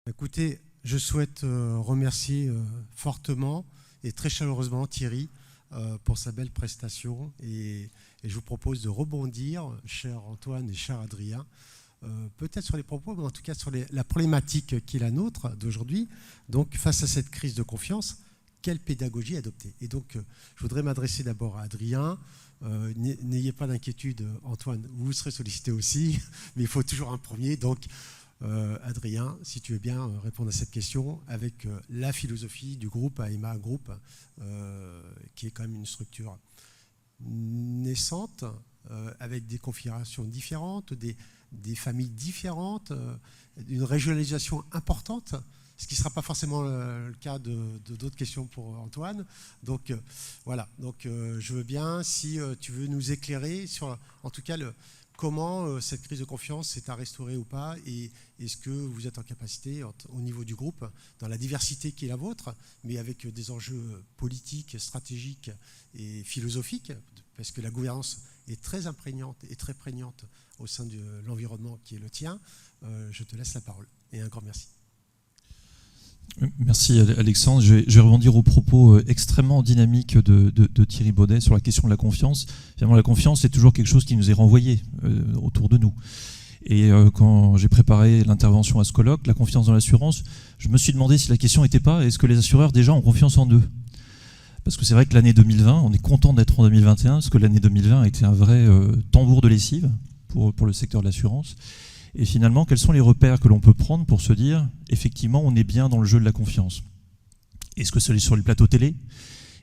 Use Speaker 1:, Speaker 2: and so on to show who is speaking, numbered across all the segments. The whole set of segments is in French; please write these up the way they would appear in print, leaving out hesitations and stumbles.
Speaker 1: Écoutez, je souhaite remercier fortement et très chaleureusement Thierry pour sa belle prestation et je vous propose de rebondir, cher Antoine et cher Adrien, peut-être sur les propos, mais en tout cas sur la problématique qui est la nôtre d'aujourd'hui. Donc face à cette crise de confiance, quelle pédagogie adopter? Et donc je voudrais m'adresser d'abord à Adrien. N'ayez pas d'inquiétude, Antoine, vous serez sollicité aussi, mais il faut toujours un premier. Donc Adrien, si tu veux bien répondre à cette question avec la philosophie du groupe AEMA Group, qui est quand même une structure naissante, avec des configurations différentes, des familles différentes, une régionalisation importante, ce qui ne sera pas forcément le cas de d'autres questions pour Antoine. Donc voilà, donc, je veux bien, si tu veux nous éclairer sur, en tout cas, comment cette crise de confiance est à restaurer ou pas, et est-ce que vous êtes en capacité, au niveau du groupe, dans la diversité qui est la vôtre, mais avec des enjeux politiques, stratégiques et philosophiques, parce que la gouvernance est très imprégnante et très prégnante au sein de l'environnement qui est le tien. Je te laisse la parole, et un grand merci.
Speaker 2: Merci Alexandre. Je vais rebondir aux propos extrêmement dynamiques de Thierry Baudet sur la question de la confiance. Finalement, la confiance, c'est toujours quelque chose qui nous est renvoyé autour de nous. Et quand j'ai préparé l'intervention à ce colloque, la confiance dans l'assurance, je me suis demandé si la question n'était pas, est-ce que les assureurs déjà ont confiance en eux? Parce que c'est vrai que l'année 2020, on est content d'être en 2021, parce que l'année 2020 a été un vrai tambour de lessive pour le secteur de l'assurance. Et finalement, quels sont les repères que l'on peut prendre pour se dire, effectivement, on est bien dans le jeu de la confiance? Est-ce que c'est sur les plateaux télé?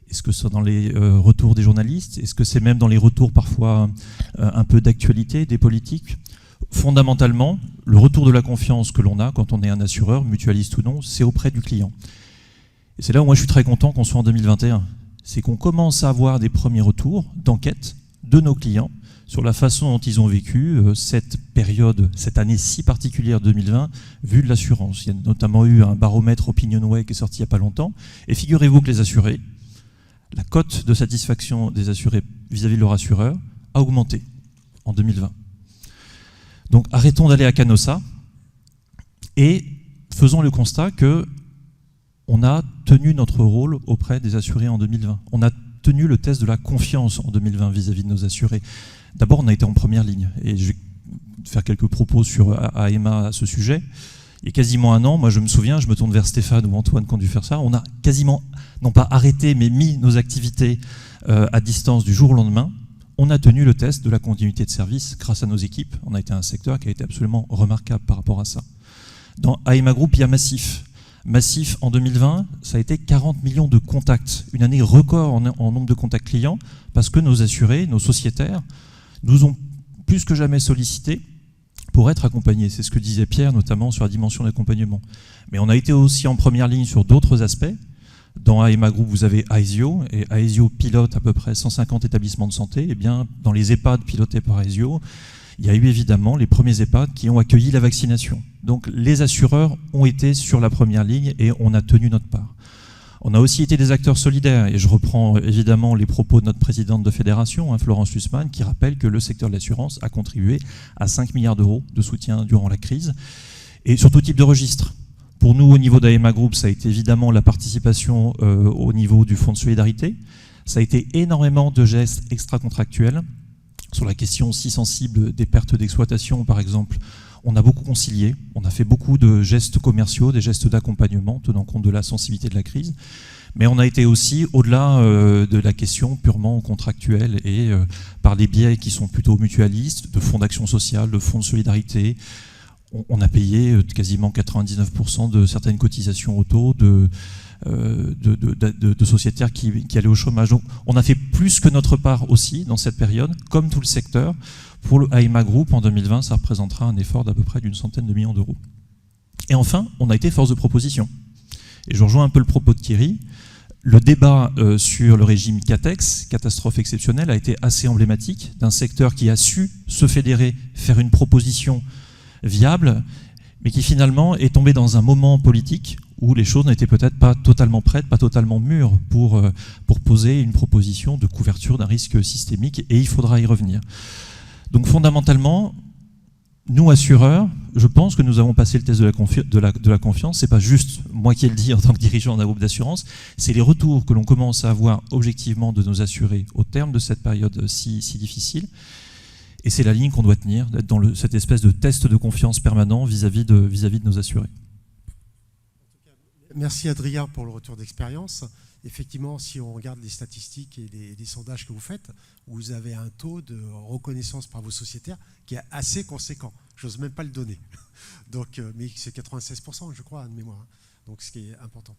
Speaker 2: Est-ce que c'est dans les retours des journalistes? Est-ce que c'est même dans les retours parfois un peu d'actualité des politiques? Fondamentalement, le retour de la confiance que l'on a quand on est un assureur, mutualiste ou non, c'est auprès du client. Et c'est là où moi je suis très content qu'on soit en 2021. C'est qu'on commence à avoir des premiers retours d'enquête de nos clients sur la façon dont ils ont vécu cette période, cette année si particulière 2020, vue de l'assurance. Il y a notamment eu un baromètre Opinionway qui est sorti il n'y a pas longtemps. Et figurez-vous que les assurés, la cote de satisfaction des assurés vis-à-vis de leur assureur a augmenté en 2020. Donc arrêtons d'aller à Canossa et faisons le constat qu'on a tenu notre rôle auprès des assurés en 2020. On a tenu le test de la confiance en 2020 vis-à-vis de nos assurés. D'abord, on a été en première ligne. Et je vais faire quelques propos sur AEMA à ce sujet. Il y a quasiment un an, moi je me souviens, je me tourne vers Stéphane ou Antoine qui ont dû faire ça, on a quasiment, non pas arrêté, mais mis nos activités à distance du jour au lendemain. On a tenu le test de la continuité de service grâce à nos équipes. On a été un secteur qui a été absolument remarquable par rapport à ça. Dans AEMA Group, il y a Massif. Massif, en 2020, ça a été 40 millions de contacts. Une année record en nombre de contacts clients, parce que nos assurés, nos sociétaires, nous ont plus que jamais sollicités pour être accompagnés. C'est ce que disait Pierre, notamment sur la dimension d'accompagnement. Mais on a été aussi en première ligne sur d'autres aspects. Dans AEMA Group, vous avez Aesio, et Aesio pilote à peu près 150 établissements de santé. Et bien, dans les EHPAD pilotés par Aesio, il y a eu évidemment les premiers EHPAD qui ont accueilli la vaccination. Donc les assureurs ont été sur la première ligne et on a tenu notre part. On a aussi été des acteurs solidaires, et je reprends évidemment les propos de notre présidente de fédération, Florence Lussmann, qui rappelle que le secteur de l'assurance a contribué à 5 milliards d'euros de soutien durant la crise, et sur tout type de registre. Pour nous, au niveau d'AEMA Group, ça a été évidemment la participation au niveau du fonds de solidarité. Ça a été énormément de gestes extra-contractuels. Sur la question si sensible des pertes d'exploitation, par exemple, on a beaucoup concilié, on a fait beaucoup de gestes commerciaux, des gestes d'accompagnement, tenant compte de la sensibilité de la crise. Mais on a été aussi au-delà de la question purement contractuelle et par des biais qui sont plutôt mutualistes, de fonds d'action sociale, de fonds de solidarité. On a payé quasiment 99% de certaines cotisations auto, de sociétaires qui allaient au chômage. Donc on a fait plus que notre part aussi dans cette période, comme tout le secteur. Pour le AEMA Group, en 2020, ça représentera un effort d'à peu près d'une centaine de millions d'euros. Et enfin, on a été force de proposition. Et je rejoins un peu le propos de Thierry. Le débat sur le régime CATEX, catastrophe exceptionnelle, a été assez emblématique d'un secteur qui a su se fédérer, faire une proposition viable, mais qui finalement est tombé dans un moment politique où les choses n'étaient peut-être pas totalement prêtes, pas totalement mûres pour poser une proposition de couverture d'un risque systémique, et il faudra y revenir. Donc fondamentalement, nous, assureurs, je pense que nous avons passé le test de la confiance. Ce n'est pas juste moi qui le dis en tant que dirigeant d'un groupe d'assurance, c'est les retours que l'on commence à avoir objectivement de nos assurés au terme de cette période si difficile. Et c'est la ligne qu'on doit tenir, d'être dans cette espèce de test de confiance permanent vis-à-vis de nos assurés.
Speaker 1: Merci Adrien pour le retour d'expérience. Effectivement, si on regarde les statistiques et les sondages que vous faites, vous avez un taux de reconnaissance par vos sociétaires qui est assez conséquent. Je n'ose même pas le donner. Donc, mais c'est 96%, je crois, de mémoire. Donc, ce qui est important.